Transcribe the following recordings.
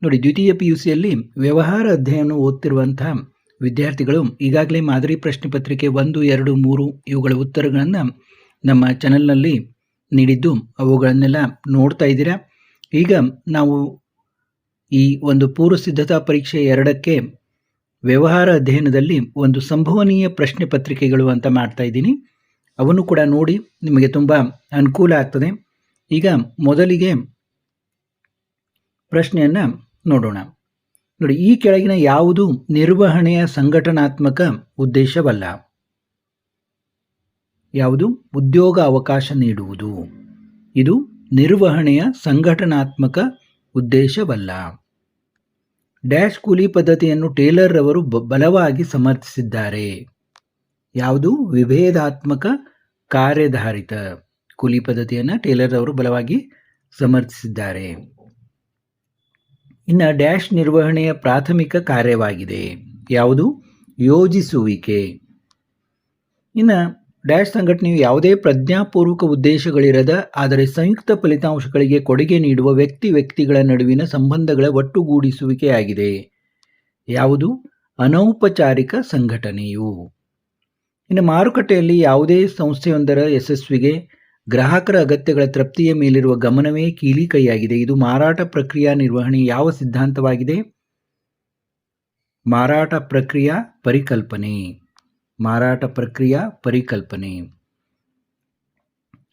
ನೋಡಿ, ದ್ವಿತೀಯ PUCಯಲ್ಲಿ ವ್ಯವಹಾರ ಅಧ್ಯಯನ ಓದ್ತಿರುವಂತಹ ವಿದ್ಯಾರ್ಥಿಗಳು ಈಗಾಗಲೇ ಮಾದರಿ ಪ್ರಶ್ನೆ ಪತ್ರಿಕೆ 1, 2, 3 ಇವುಗಳ ಉತ್ತರಗಳನ್ನು ನಮ್ಮ ಚಾನಲ್ನಲ್ಲಿ ನೀಡಿದ್ದು ಅವುಗಳನ್ನೆಲ್ಲ ನೋಡ್ತಾ ಇದ್ದೀರಾ. ಈಗ ನಾವು ಈ ಒಂದು ಪೂರ್ವ ಸಿದ್ಧತಾ ಪರೀಕ್ಷೆ 2ಕ್ಕೆ ವ್ಯವಹಾರ ಅಧ್ಯಯನದಲ್ಲಿ ಒಂದು ಸಂಭವನೀಯ ಪ್ರಶ್ನೆ ಪತ್ರಿಕೆಗಳು ಅಂತ ಮಾಡ್ತಾ ಇದ್ದೀನಿ. ಅವನ್ನು ಕೂಡ ನೋಡಿ, ನಿಮಗೆ ತುಂಬ ಅನುಕೂಲ ಆಗ್ತದೆ. ಈಗ ಮೊದಲಿಗೆ ಪ್ರಶ್ನೆಯನ್ನು ನೋಡೋಣ. ನೋಡಿ, ಈ ಕೆಳಗಿನ ಯಾವುದು ನಿರ್ವಹಣೆಯ ಸಂಘಟನಾತ್ಮಕ ಉದ್ದೇಶವಲ್ಲ? ಯಾವುದು? ಉದ್ಯೋಗ ಅವಕಾಶ ನೀಡುವುದು. ಇದು ನಿರ್ವಹಣೆಯ ಸಂಘಟನಾತ್ಮಕ ಉದ್ದೇಶವಲ್ಲ. ಡ್ಯಾಶ್ ಕೂಲಿ ಪದ್ಧತಿಯನ್ನು ಟೇಲರ್ ಅವರು ಬಲವಾಗಿ ಸಮರ್ಥಿಸಿದ್ದಾರೆ. ಯಾವುದು? ವಿಭೇದಾತ್ಮಕ ಕಾರ್ಯಧಾರಿತ ಕೂಲಿ ಪದ್ಧತಿಯನ್ನು ಟೇಲರ್ ಅವರು ಬಲವಾಗಿ ಸಮರ್ಥಿಸಿದ್ದಾರೆ. ಇನ್ನು ಡ್ಯಾಶ್ ನಿರ್ವಹಣೆಯ ಪ್ರಾಥಮಿಕ ಕಾರ್ಯವಾಗಿದೆ. ಯಾವುದು? ಯೋಜಿಸುವಿಕೆ. ಇನ್ನು ಡ್ಯಾಶ್ ಸಂಘಟನೆಯು ಯಾವುದೇ ಪ್ರಜ್ಞಾಪೂರ್ವಕ ಉದ್ದೇಶಗಳಿರದ ಆದರೆ ಸಂಯುಕ್ತ ಫಲಿತಾಂಶಗಳಿಗೆ ಕೊಡುಗೆ ನೀಡುವ ವ್ಯಕ್ತಿಗಳ ನಡುವಿನ ಸಂಬಂಧಗಳ ಒಟ್ಟುಗೂಡಿಸುವಿಕೆಯಾಗಿದೆ. ಯಾವುದು? ಅನೌಪಚಾರಿಕ ಸಂಘಟನೆಯು. ಇನ್ನು ಮಾರುಕಟ್ಟೆಯಲ್ಲಿ ಯಾವುದೇ ಸಂಸ್ಥೆಯೊಂದರ ಯಶಸ್ವಿಗೆ ಗ್ರಾಹಕರ ಅಗತ್ಯಗಳ ತೃಪ್ತಿಯ ಮೇಲಿರುವ ಗಮನವೇ ಕೀಲಿ ಕೈಯಾಗಿದೆ. ಇದು ಮಾರಾಟ ಪ್ರಕ್ರಿಯಾ ನಿರ್ವಹಣೆ ಯಾವ ಸಿದ್ಧಾಂತವಾಗಿದೆ? ಮಾರಾಟ ಪ್ರಕ್ರಿಯಾ ಪರಿಕಲ್ಪನೆ. ಮಾರಾಟ ಪ್ರಕ್ರಿಯಾ ಪರಿಕಲ್ಪನೆ.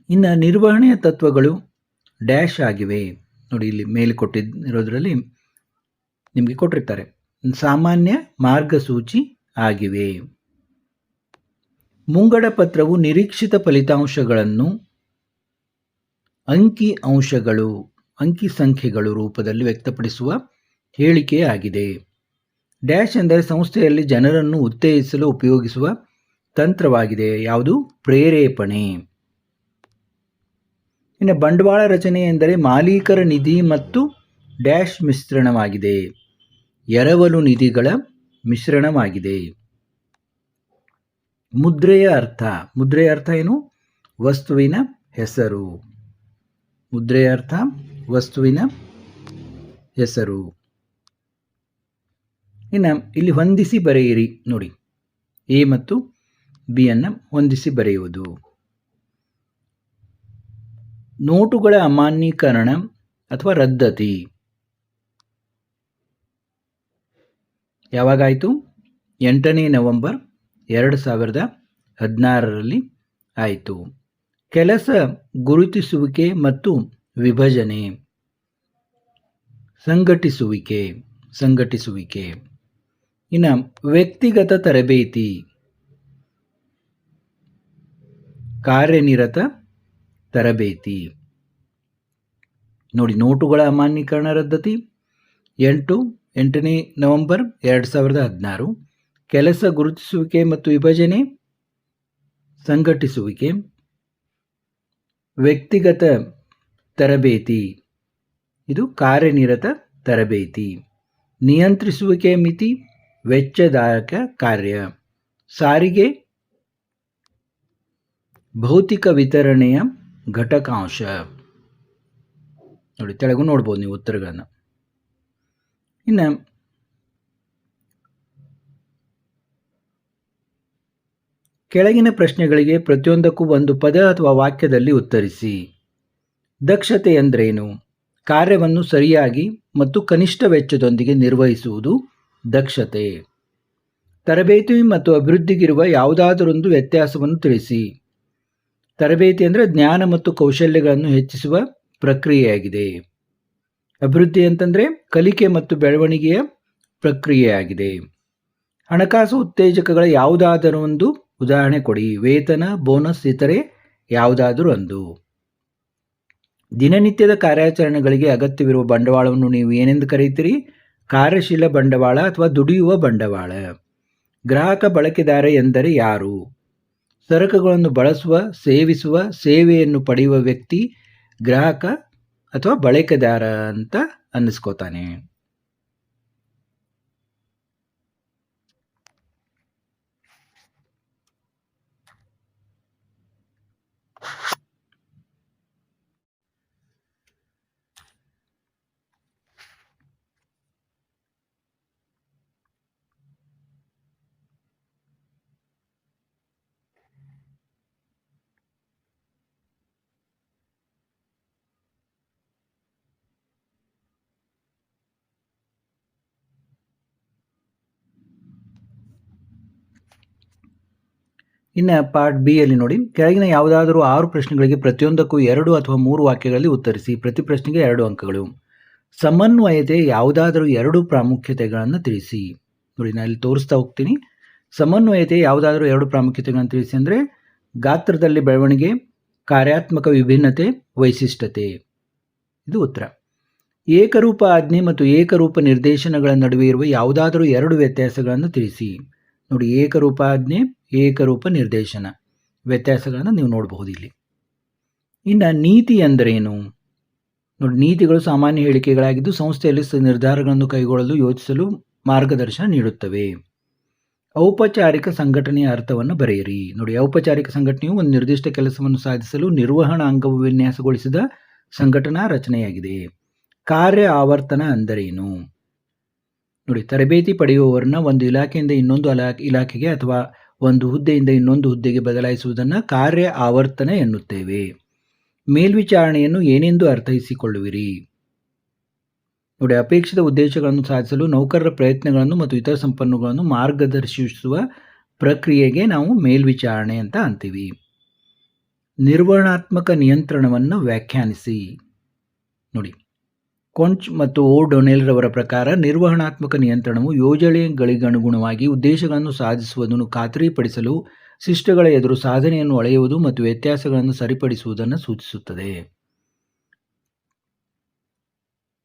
ಇನ್ನು ನಿರ್ವಹಣೆಯ ತತ್ವಗಳು ಡ್ಯಾಶ್ ಆಗಿವೆ. ನೋಡಿ, ಇಲ್ಲಿ ಮೇಲೆ ಕೊಟ್ಟಿರೋದ್ರಲ್ಲಿ ನಿಮಗೆ ಕೊಟ್ಟಿರ್ತಾರೆ. ಸಾಮಾನ್ಯ ಮಾರ್ಗಸೂಚಿ ಆಗಿವೆ. ಮುಂಗಡ ಪತ್ರವು ನಿರೀಕ್ಷಿತ ಫಲಿತಾಂಶಗಳನ್ನು ಅಂಕಿ ಸಂಖ್ಯೆಗಳು ರೂಪದಲ್ಲಿ ವ್ಯಕ್ತಪಡಿಸುವ ಹೇಳಿಕೆಯಾಗಿದೆ. ಡ್ಯಾಶ್ ಎಂದರೆ ಸಂಸ್ಥೆಯಲ್ಲಿ ಜನರನ್ನು ಉತ್ತೇಜಿಸಲು ಉಪಯೋಗಿಸುವ ತಂತ್ರವಾಗಿದೆ. ಯಾವುದು? ಪ್ರೇರೇಪಣೆ. ಇನ್ನು ಬಂಡವಾಳ ರಚನೆ ಎಂದರೆ ಮಾಲೀಕರ ನಿಧಿ ಮತ್ತು ಡ್ಯಾಶ್ ಮಿಶ್ರಣವಾಗಿದೆ. ಎರವಲು ನಿಧಿಗಳ ಮಿಶ್ರಣವಾಗಿದೆ. ಮುದ್ರೆಯ ಅರ್ಥ ಏನು? ವಸ್ತುವಿನ ಹೆಸರು. ಮುದ್ರೆಯ ಅರ್ಥ ವಸ್ತುವಿನ ಹೆಸರು. ಇನ್ನು ಇಲ್ಲಿ ಹೊಂದಿಸಿ ಬರೆಯಿರಿ. ನೋಡಿ, ಎ ಮತ್ತು ಬಿ ಅನ್ನು ಹೊಂದಿಸಿ ಬರೆಯುವುದು. ನೋಟುಗಳ ಅಮಾನ್ಯೀಕರಣ ಅಥವಾ ರದ್ದತಿ ಯಾವಾಗಾಯಿತು? 8ನೇ ನವೆಂಬರ್ 2016ರಲ್ಲಿ ಆಯಿತು. ಕೆಲಸ ಗುರುತಿಸುವಿಕೆ ಮತ್ತು ವಿಭಜನೆ. ಸಂಘಟಿಸುವಿಕೆ. ಇನ್ನು ವ್ಯಕ್ತಿಗತ ತರಬೇತಿ, ಕಾರ್ಯನಿರತ ತರಬೇತಿ. ನೋಡಿ, ನೋಟುಗಳ ಅಮಾನ್ಯೀಕರಣ ರದ್ದತಿ 8ನೇ ನವೆಂಬರ್ 2016. ಕೆಲಸ ಗುರುತಿಸುವಿಕೆ ಮತ್ತು ವಿಭಜನೆ ಸಂಘಟಿಸುವಿಕೆ. ವ್ಯಕ್ತಿಗತ ತರಬೇತಿ ಇದು ಕಾರ್ಯನಿರತ ತರಬೇತಿ. ನಿಯಂತ್ರಿಸುವಿಕೆ ಮಿತಿ ವೆಚ್ಚದಾಯಕ ಕಾರ್ಯ. ಸಾರಿಗೆ ಭೌತಿಕ ವಿತರಣೆಯ ಘಟಕಾಂಶ. ನೋಡಿ, ತೆಳಗು ನೋಡ್ಬೋದು ನೀವು ಉತ್ತರಗಳನ್ನು. ಇನ್ನು ಕೆಳಗಿನ ಪ್ರಶ್ನೆಗಳಿಗೆ ಪ್ರತಿಯೊಂದಕ್ಕೂ ಒಂದು ಪದ ಅಥವಾ ವಾಕ್ಯದಲ್ಲಿ ಉತ್ತರಿಸಿ. ದಕ್ಷತೆ ಎಂದರೇನು? ಕಾರ್ಯವನ್ನು ಸರಿಯಾಗಿ ಮತ್ತು ಕನಿಷ್ಠ ವೆಚ್ಚದೊಂದಿಗೆ ನಿರ್ವಹಿಸುವುದು ದಕ್ಷತೆ. ತರಬೇತಿ ಮತ್ತು ಅಭಿವೃದ್ಧಿಗಿರುವ ಯಾವುದಾದರೊಂದು ವ್ಯತ್ಯಾಸವನ್ನು ತಿಳಿಸಿ. ತರಬೇತಿ ಅಂದರೆ ಜ್ಞಾನ ಮತ್ತು ಕೌಶಲ್ಯಗಳನ್ನು ಹೆಚ್ಚಿಸುವ ಪ್ರಕ್ರಿಯೆಯಾಗಿದೆ. ಅಭಿವೃದ್ಧಿ ಅಂತಂದರೆ ಕಲಿಕೆ ಮತ್ತು ಬೆಳವಣಿಗೆಯ ಪ್ರಕ್ರಿಯೆಯಾಗಿದೆ. ಹಣಕಾಸು ಉತ್ತೇಜಕಗಳ ಯಾವುದಾದರೂ ಒಂದು ಉದಾಹರಣೆ ಕೊಡಿ. ವೇತನ, ಬೋನಸ್, ಇತರೆ ಯಾವುದಾದರೂ ಒಂದು. ದಿನನಿತ್ಯದ ಕಾರ್ಯಾಚರಣೆಗಳಿಗೆ ಅಗತ್ಯವಿರುವ ಬಂಡವಾಳವನ್ನು ನೀವು ಏನೆಂದು ಕರೆಯುತ್ತೀರಿ? ಕಾರ್ಯಶೀಲ ಬಂಡವಾಳ ಅಥವಾ ದುಡಿಯುವ ಬಂಡವಾಳ. ಗ್ರಾಹಕ ಬಳಕೆದಾರ ಎಂದರೆ ಯಾರು? ಸರಕುಗಳನ್ನು ಬಳಸುವ, ಸೇವಿಸುವ, ಸೇವೆಯನ್ನು ಪಡೆಯುವ ವ್ಯಕ್ತಿ ಗ್ರಾಹಕ ಅಥವಾ ಬಳಕೆದಾರ ಅಂತ ಅನ್ನಿಸ್ಕೋತಾನೆ. ಇನ್ನು ಪಾರ್ಟ್ ಬಿ ಯಲ್ಲಿ ನೋಡಿ, ಕೆಳಗಿನ ಯಾವುದಾದರೂ 6 ಪ್ರಶ್ನೆಗಳಿಗೆ ಪ್ರತಿಯೊಂದಕ್ಕೂ 2 ಅಥವಾ 3 ವಾಕ್ಯಗಳಲ್ಲಿ ಉತ್ತರಿಸಿ. ಪ್ರತಿ ಪ್ರಶ್ನೆಗೆ 2 ಅಂಕಗಳು. ಸಮನ್ವಯತೆ ಯಾವುದಾದರೂ 2 ಪ್ರಾಮುಖ್ಯತೆಗಳನ್ನು ತಿಳಿಸಿ. ನೋಡಿ, ನಾನು ಇಲ್ಲಿ ತೋರಿಸ್ತಾ ಹೋಗ್ತೀನಿ. ಸಮನ್ವಯತೆ ಯಾವುದಾದರೂ 2 ಪ್ರಾಮುಖ್ಯತೆಗಳನ್ನು ತಿಳಿಸಿ ಅಂದರೆ ಗಾತ್ರದಲ್ಲಿ ಬೆಳವಣಿಗೆ, ಕಾರ್ಯಾತ್ಮಕ ವಿಭಿನ್ನತೆ, ವೈಶಿಷ್ಟ್ಯತೆ. ಇದು ಉತ್ತರ. ಏಕರೂಪ ಆಜ್ಞೆ ಮತ್ತು ಏಕರೂಪ ನಿರ್ದೇಶನಗಳ ನಡುವೆ ಇರುವ ಯಾವುದಾದರೂ 2 ವ್ಯತ್ಯಾಸಗಳನ್ನು ತಿಳಿಸಿ. ನೋಡಿ, ಏಕರೂಪ ಆಜ್ಞೆ, ಏಕರೂಪ ನಿರ್ದೇಶನ ವ್ಯತ್ಯಾಸಗಳನ್ನು ನೀವು ನೋಡಬಹುದು ಇಲ್ಲಿ. ಇನ್ನು ನೀತಿ ಎಂದರೇನು? ನೋಡಿ, ನೀತಿಗಳು ಸಾಮಾನ್ಯ ಹೇಳಿಕೆಗಳಾಗಿದ್ದು ಸಂಸ್ಥೆಯಲ್ಲಿ ನಿರ್ಧಾರಗಳನ್ನು ಕೈಗೊಳ್ಳಲು ಯೋಚಿಸಲು ಮಾರ್ಗದರ್ಶನ ನೀಡುತ್ತವೆ. ಔಪಚಾರಿಕ ಸಂಘಟನೆಯ ಅರ್ಥವನ್ನು ಬರೆಯಿರಿ. ನೋಡಿ, ಔಪಚಾರಿಕ ಸಂಘಟನೆಯು ಒಂದು ನಿರ್ದಿಷ್ಟ ಕೆಲಸವನ್ನು ಸಾಧಿಸಲು ನಿರ್ವಹಣಾ ಅಂಗವು ವಿನ್ಯಾಸಗೊಳಿಸಿದ ಸಂಘಟನಾ ರಚನೆಯಾಗಿದೆ. ಕಾರ್ಯ ಆವರ್ತನ ಅಂದರೇನು? ನೋಡಿ, ತರಬೇತಿ ಪಡೆಯುವವರನ್ನ ಒಂದು ಇಲಾಖೆಯಿಂದ ಇನ್ನೊಂದು ಇಲಾಖೆಗೆ ಅಥವಾ ಒಂದು ಹುದ್ದೆಯಿಂದ ಇನ್ನೊಂದು ಹುದ್ದೆಗೆ ಬದಲಾಯಿಸುವುದನ್ನು ಕಾರ್ಯ ಆವರ್ತನ ಎನ್ನುತ್ತೇವೆ. ಮೇಲ್ವಿಚಾರಣೆಯನ್ನು ಏನೆಂದು ಅರ್ಥೈಸಿಕೊಳ್ಳುವಿರಿ? ನೋಡಿ, ಅಪೇಕ್ಷಿತ ಉದ್ದೇಶಗಳನ್ನು ಸಾಧಿಸಲು ನೌಕರರ ಪ್ರಯತ್ನಗಳನ್ನು ಮತ್ತು ಇತರ ಸಂಪನ್ಮೂಲಗಳನ್ನು ಮಾರ್ಗದರ್ಶಿಸುವ ಪ್ರಕ್ರಿಯೆಗೆ ನಾವು ಮೇಲ್ವಿಚಾರಣೆ ಅಂತ ಅಂತೀವಿ. ನಿರ್ವಹಣಾತ್ಮಕ ನಿಯಂತ್ರಣವನ್ನು ವ್ಯಾಖ್ಯಾನಿಸಿ. ನೋಡಿ, ಕೊಂಚ್ ಮತ್ತು ಓ ಡೊನೆಲ್ ರವರ ಪ್ರಕಾರ ನಿರ್ವಹಣಾತ್ಮಕ ನಿಯಂತ್ರಣವು ಯೋಜನೆಗಳಿಗನುಗುಣವಾಗಿ ಉದ್ದೇಶಗಳನ್ನು ಸಾಧಿಸುವುದನ್ನು ಖಾತರಿಪಡಿಸಲು ಶಿಷ್ಟಗಳ ಎದುರು ಸಾಧನೆಯನ್ನು ಅಳೆಯುವುದು ಮತ್ತು ವ್ಯತ್ಯಾಸಗಳನ್ನು ಸರಿಪಡಿಸುವುದನ್ನು ಸೂಚಿಸುತ್ತದೆ.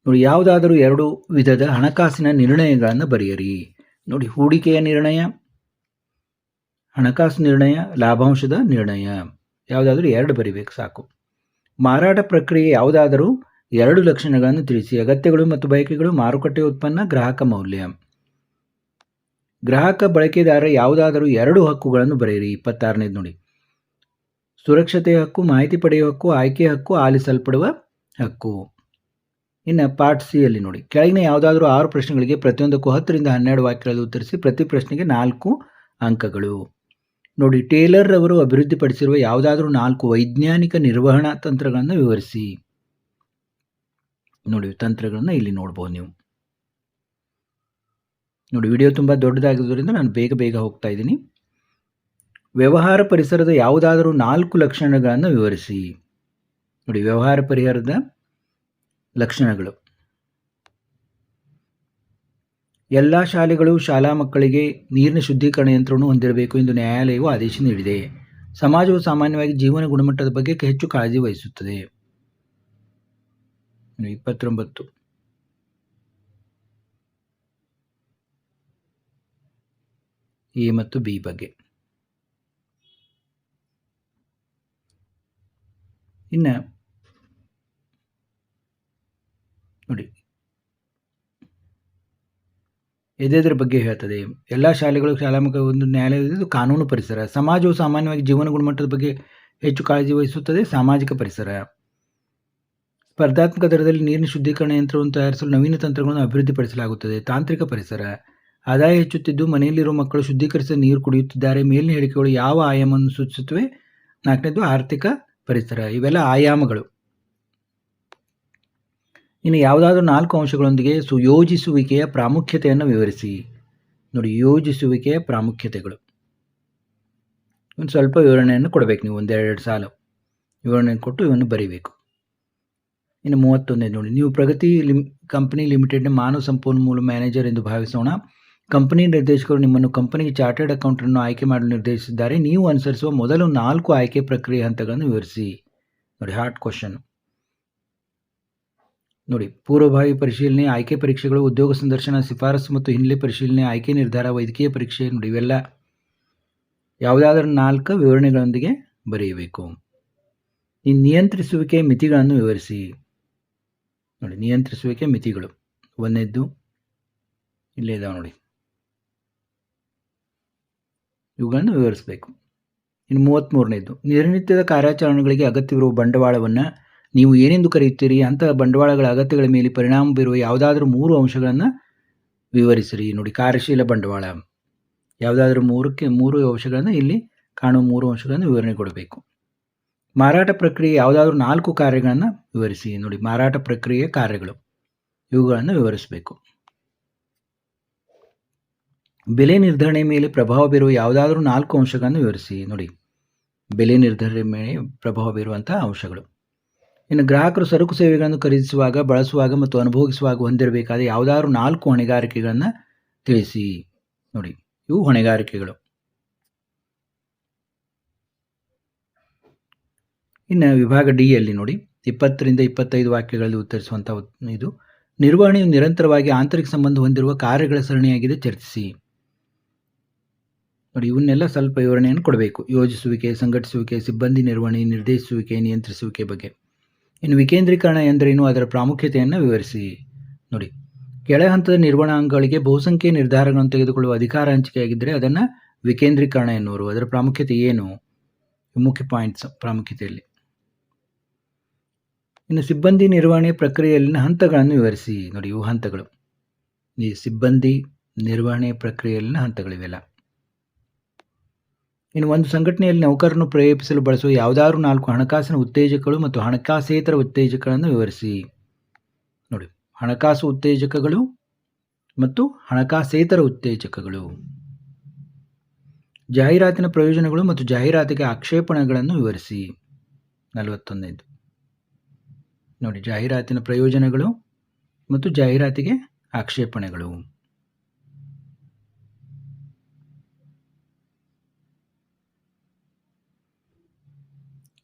ನೋಡಿ, ಯಾವುದಾದರೂ 2 ವಿಧದ ಹಣಕಾಸಿನ ನಿರ್ಣಯಗಳನ್ನು ಬರೆಯಿರಿ. ನೋಡಿ, ಹೂಡಿಕೆಯ ನಿರ್ಣಯ, ಹಣಕಾಸು ನಿರ್ಣಯ, ಲಾಭಾಂಶದ ನಿರ್ಣಯ. ಯಾವುದಾದ್ರೂ 2 ಬರಿಬೇಕು ಸಾಕು. ಮಾರಾಟ ಪ್ರಕ್ರಿಯೆ ಯಾವುದಾದರೂ 2 ಲಕ್ಷಣಗಳನ್ನು ತಿಳಿಸಿ. ಅಗತ್ಯಗಳು ಮತ್ತು ಬಯಕೆಗಳು, ಮಾರುಕಟ್ಟೆ ಉತ್ಪನ್ನ, ಗ್ರಾಹಕ ಮೌಲ್ಯ. ಗ್ರಾಹಕ ಬಳಕೆದಾರ ಯಾವುದಾದರೂ 2 ಹಕ್ಕುಗಳನ್ನು ಬರೆಯಿರಿ. 26ನೇದು ನೋಡಿ, ಸುರಕ್ಷತೆಯ ಹಕ್ಕು, ಮಾಹಿತಿ ಪಡೆಯುವ ಹಕ್ಕು, ಆಯ್ಕೆ ಹಕ್ಕು, ಆಲಿಸಲ್ಪಡುವ ಹಕ್ಕು. ಇನ್ನು ಪಾರ್ಟ್ ಸಿ ಯಲ್ಲಿ ನೋಡಿ, ಕೆಳಗಿನ ಯಾವುದಾದ್ರೂ 6 ಪ್ರಶ್ನೆಗಳಿಗೆ ಪ್ರತಿಯೊಂದಕ್ಕೂ 10 ರಿಂದ 12 ವಾಕ್ಯಗಳಲ್ಲಿ ಉತ್ತರಿಸಿ. ಪ್ರತಿ ಪ್ರಶ್ನೆಗೆ 4 ಅಂಕಗಳು. ನೋಡಿ, ಟೇಲರ್ ಅವರು ಅಭಿವೃದ್ಧಿಪಡಿಸಿರುವ ಯಾವುದಾದ್ರೂ 4 ವೈಜ್ಞಾನಿಕ ನಿರ್ವಹಣಾ ತಂತ್ರಗಳನ್ನು ವಿವರಿಸಿ. ನೋಡಿ, ತಂತ್ರಗಳನ್ನು ಇಲ್ಲಿ ನೋಡ್ಬೋದು ನೀವು. ನೋಡಿ, ವಿಡಿಯೋ ತುಂಬ ದೊಡ್ಡದಾಗಿರೋದ್ರಿಂದ ನಾನು ಬೇಗ ಹೋಗ್ತಾ ಇದ್ದೀನಿ. ವ್ಯವಹಾರ ಪರಿಸರದ ಯಾವುದಾದರೂ 4 ಲಕ್ಷಣಗಳನ್ನು ವಿವರಿಸಿ. ನೋಡಿ, ವ್ಯವಹಾರ ಪರಿಹಾರದ ಲಕ್ಷಣಗಳು. ಎಲ್ಲ ಶಾಲೆಗಳು ಶಾಲಾ ಮಕ್ಕಳಿಗೆ ನೀರಿನ ಶುದ್ಧೀಕರಣ ಯಂತ್ರವನ್ನು ಹೊಂದಿರಬೇಕು ಎಂದು ನ್ಯಾಯಾಲಯವು ಆದೇಶ ನೀಡಿದೆ. ಸಮಾಜವು ಸಾಮಾನ್ಯವಾಗಿ ಜೀವನ ಗುಣಮಟ್ಟದ ಬಗ್ಗೆ ಹೆಚ್ಚು ಕಾಳಜಿ ವಹಿಸುತ್ತದೆ. 29 ಎ ಮತ್ತು ಬಿ ಬಗ್ಗೆ. ಇನ್ನು ನೋಡಿ, ಎದೆದರ ಬಗ್ಗೆ ಹೇಳ್ತದೆ. ಎಲ್ಲ ಶಾಲೆಗಳು ಶಾಲಾ ಮಕ್ಕಳು ಒಂದು ನ್ಯಾಯಾಲಯದ ಕಾನೂನು ಪರಿಸರ. ಸಮಾಜವು ಸಾಮಾನ್ಯವಾಗಿ ಜೀವನ ಗುಣಮಟ್ಟದ ಬಗ್ಗೆ ಹೆಚ್ಚು ಕಾಳಜಿ ವಹಿಸುತ್ತದೆ. ಸಾಮಾಜಿಕ ಪರಿಸರ. ಸ್ಪರ್ಧಾತ್ಮಕ ದರದಲ್ಲಿ ನೀರಿನ ಶುದ್ಧೀಕರಣ ಯಂತ್ರವನ್ನು ತಯಾರಿಸಲು ನವೀನ ತಂತ್ರಗಳನ್ನು ಅಭಿವೃದ್ಧಿಪಡಿಸಲಾಗುತ್ತದೆ. ತಾಂತ್ರಿಕ ಪರಿಸರ. ಆದಾಯ ಹೆಚ್ಚುತ್ತಿದ್ದು ಮನೆಯಲ್ಲಿರುವ ಮಕ್ಕಳು ಶುದ್ಧೀಕರಿಸಿದ ನೀರು ಕುಡಿಯುತ್ತಿದ್ದಾರೆ. ಮೇಲಿನ ಹೇಳಿಕೆಗಳು ಯಾವ ಆಯಾಮವನ್ನು ಸೂಚಿಸುತ್ತವೆ? 4ನೇದು ಆರ್ಥಿಕ ಪರಿಸರ. ಇವೆಲ್ಲ ಆಯಾಮಗಳು. ಇನ್ನು ಯಾವುದಾದ್ರೂ 4 ಅಂಶಗಳೊಂದಿಗೆ ಸುಯೋಜಿಸುವಿಕೆಯ ಪ್ರಾಮುಖ್ಯತೆಯನ್ನು ವಿವರಿಸಿ. ನೋಡಿ, ಯೋಜಿಸುವಿಕೆಯ ಪ್ರಾಮುಖ್ಯತೆಗಳು. ಒಂದು ಸ್ವಲ್ಪ ವಿವರಣೆಯನ್ನು ಕೊಡಬೇಕು ನೀವು. 1-2 ಸಾಲು ವಿವರಣೆಯನ್ನು ಕೊಟ್ಟು ಇವನ್ನು ಬರೀಬೇಕು. ಇನ್ನು 31 ನೋಡಿ, ನೀವು ಪ್ರಗತಿ ಕಂಪನಿ ಲಿಮಿಟೆಡ್ನ ಮಾನವ ಸಂಪನ್ಮೂಲ ಮ್ಯಾನೇಜರ್ ಎಂದು ಭಾವಿಸೋಣ. ಕಂಪನಿ ನಿರ್ದೇಶಕರು ನಿಮ್ಮನ್ನು ಕಂಪನಿಗೆ ಚಾರ್ಟರ್ಡ್ ಅಕೌಂಟೆಂಟನ್ನು ಆಯ್ಕೆ ಮಾಡಲು ನಿರ್ದೇಶಿಸಿದ್ದಾರೆ. ನೀವು ಅನುಸರಿಸುವ ಮೊದಲು 4 ಆಯ್ಕೆ ಪ್ರಕ್ರಿಯೆ ಹಂತಗಳನ್ನು ವಿವರಿಸಿ. ನೋಡಿ, ಹಾರ್ಟ್ ಕ್ವಶನ್. ನೋಡಿ, ಪೂರ್ವಭಾವಿ ಪರಿಶೀಲನೆ, ಆಯ್ಕೆ ಪರೀಕ್ಷೆಗಳು, ಉದ್ಯೋಗ ಸಂದರ್ಶನ, ಶಿಫಾರಸು ಮತ್ತು ಹಿನ್ನೆಲೆ ಪರಿಶೀಲನೆ, ಆಯ್ಕೆ ನಿರ್ಧಾರ, ವೈದ್ಯಕೀಯ ಪರೀಕ್ಷೆ. ನೋಡಿ, ಇವೆಲ್ಲ ಯಾವುದಾದ್ರೂ 4 ವಿವರಣೆಗಳೊಂದಿಗೆ ಬರೆಯಬೇಕು. ಈ ನಿಯಂತ್ರಿಸುವಿಕೆ ಮಿತಿಗಳನ್ನು ವಿವರಿಸಿ. ನೋಡಿ, ನಿಯಂತ್ರಿಸುವಿಕೆ ಮಿತಿಗಳು 1ನೇದ್ದು ಇಲ್ಲೇ ಇದಾವೆ ನೋಡಿ, ಇವುಗಳನ್ನು ವಿವರಿಸಬೇಕು. ಇನ್ನು 33ನೇದ್ದು, ದಿನನಿತ್ಯದ ಕಾರ್ಯಾಚರಣೆಗಳಿಗೆ ಅಗತ್ಯವಿರುವ ಬಂಡವಾಳವನ್ನು ನೀವು ಏನೆಂದು ಕರೆಯುತ್ತೀರಿ? ಅಂತಹ ಬಂಡವಾಳಗಳ ಅಗತ್ಯಗಳ ಮೇಲೆ ಪರಿಣಾಮ ಬೀರುವ ಯಾವುದಾದ್ರೂ 3 ಅಂಶಗಳನ್ನು ವಿವರಿಸಿರಿ. ನೋಡಿ, ಕಾರ್ಯಶೀಲ ಬಂಡವಾಳ. ಯಾವುದಾದ್ರೂ 3 ಅಂಶಗಳನ್ನು ಇಲ್ಲಿ ಕಾಣುವ 3 ಅಂಶಗಳನ್ನು ವಿವರಣೆ ಕೊಡಬೇಕು. ಮಾರಾಟ ಪ್ರಕ್ರಿಯೆ ಯಾವುದಾದ್ರೂ 4 ಕಾರ್ಯಗಳನ್ನು ವಿವರಿಸಿ. ನೋಡಿ, ಮಾರಾಟ ಪ್ರಕ್ರಿಯೆಯ ಕಾರ್ಯಗಳು ಇವುಗಳನ್ನು ವಿವರಿಸಬೇಕು. ಬೆಲೆ ನಿರ್ಧರಣೆ ಮೇಲೆ ಪ್ರಭಾವ ಬೀರುವ ಯಾವುದಾದರೂ 4 ಅಂಶಗಳನ್ನು ವಿವರಿಸಿ. ನೋಡಿ, ಬೆಲೆ ನಿರ್ಧರಣೆ ಮೇಲೆ ಪ್ರಭಾವ ಬೀರುವಂಥ ಅಂಶಗಳು. ಇನ್ನು ಗ್ರಾಹಕರು ಸರಕು ಸೇವೆಗಳನ್ನು ಖರೀದಿಸುವಾಗ, ಬಳಸುವಾಗ ಮತ್ತು ಅನುಭವಿಸುವಾಗ ಹೊಂದಿರಬೇಕಾದ ಯಾವುದಾದ್ರು 4 ಹೊಣೆಗಾರಿಕೆಗಳನ್ನು ತಿಳಿಸಿ. ನೋಡಿ, ಇವು ಹೊಣೆಗಾರಿಕೆಗಳು. ಇನ್ನು ವಿಭಾಗ ಡಿ ಯಲ್ಲಿ ನೋಡಿ 20 ರಿಂದ 25 ವಾಕ್ಯಗಳಲ್ಲಿ ಉತ್ತರಿಸುವಂಥ ಇದು ನಿರ್ವಹಣೆಯು ನಿರಂತರವಾಗಿ ಆಂತರಿಕ ಸಂಬಂಧ ಹೊಂದಿರುವ ಕಾರ್ಯಗಳ ಸರಣಿಯಾಗಿದೆ, ಚರ್ಚಿಸಿ. ನೋಡಿ, ಇವನ್ನೆಲ್ಲ ಸ್ವಲ್ಪ ವಿವರಣೆಯನ್ನು ಕೊಡಬೇಕು. ಯೋಜಿಸುವಿಕೆ, ಸಂಘಟಿಸುವಿಕೆ, ಸಿಬ್ಬಂದಿ ನಿರ್ವಹಣೆ, ನಿರ್ದೇಶಿಸುವಿಕೆ, ನಿಯಂತ್ರಿಸುವಿಕೆ ಬಗ್ಗೆ. ಇನ್ನು ವಿಕೇಂದ್ರೀಕರಣ ಎಂದರೇನು, ಅದರ ಪ್ರಾಮುಖ್ಯತೆಯನ್ನು ವಿವರಿಸಿ. ನೋಡಿ, ಕೆಳ ಹಂತದ ನಿರ್ವಹಣಾಂಗಗಳಿಗೆ ಬಹುಸಂಖ್ಯೆಯ ನಿರ್ಧಾರಗಳನ್ನು ತೆಗೆದುಕೊಳ್ಳುವ ಅಧಿಕಾರ ಹಂಚಿಕೆಯಾಗಿದ್ದರೆ ಅದನ್ನು ವಿಕೇಂದ್ರೀಕರಣ ಎನ್ನುವರು. ಅದರ ಪ್ರಾಮುಖ್ಯತೆ ಏನು? ಮುಖ್ಯ ಪಾಯಿಂಟ್ಸ್ ಪ್ರಾಮುಖ್ಯತೆಯಲ್ಲಿ. ಇನ್ನು ಸಿಬ್ಬಂದಿ ನಿರ್ವಹಣೆ ಪ್ರಕ್ರಿಯೆಯಲ್ಲಿನ ಹಂತಗಳನ್ನು ವಿವರಿಸಿ. ನೋಡಿ, ಇವು ಹಂತಗಳು. ಈ ಸಿಬ್ಬಂದಿ ನಿರ್ವಹಣೆ ಪ್ರಕ್ರಿಯೆಯಲ್ಲಿನ ಹಂತಗಳಿವೆಲ್ಲ. ಇನ್ನು ಒಂದು ಸಂಘಟನೆಯಲ್ಲಿ ನೌಕರರನ್ನು ಪ್ರೇರೇಪಿಸಲು ಬಳಸುವ ಯಾವುದಾದ್ರು 4 ಹಣಕಾಸಿನ ಉತ್ತೇಜಕಗಳು ಮತ್ತು ಹಣಕಾಸೇತರ ಉತ್ತೇಜಕಗಳನ್ನು ವಿವರಿಸಿ. ನೋಡಿ, ಹಣಕಾಸು ಉತ್ತೇಜಕಗಳು ಮತ್ತು ಹಣಕಾಸೇತರ ಉತ್ತೇಜಕಗಳು. ಜಾಹೀರಾತಿನ ಪ್ರಯೋಜನಗಳು ಮತ್ತು ಜಾಹೀರಾತಿಗೆ ಆಕ್ಷೇಪಣೆಗಳನ್ನು ವಿವರಿಸಿ. 41. ನೋಡಿ, ಜಾಹೀರಾತಿನ ಪ್ರಯೋಜನಗಳು ಮತ್ತು ಜಾಹೀರಾತಿಗೆ ಆಕ್ಷೇಪಣೆಗಳು.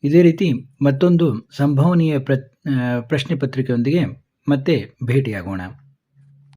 ಇದೇ ರೀತಿ ಮತ್ತೊಂದು ಸಂಭವನೀಯ ಪ್ರಶ್ನೆ ಪತ್ರಿಕೆಯೊಂದಿಗೆ ಮತ್ತೆ ಭೇಟಿಯಾಗೋಣ.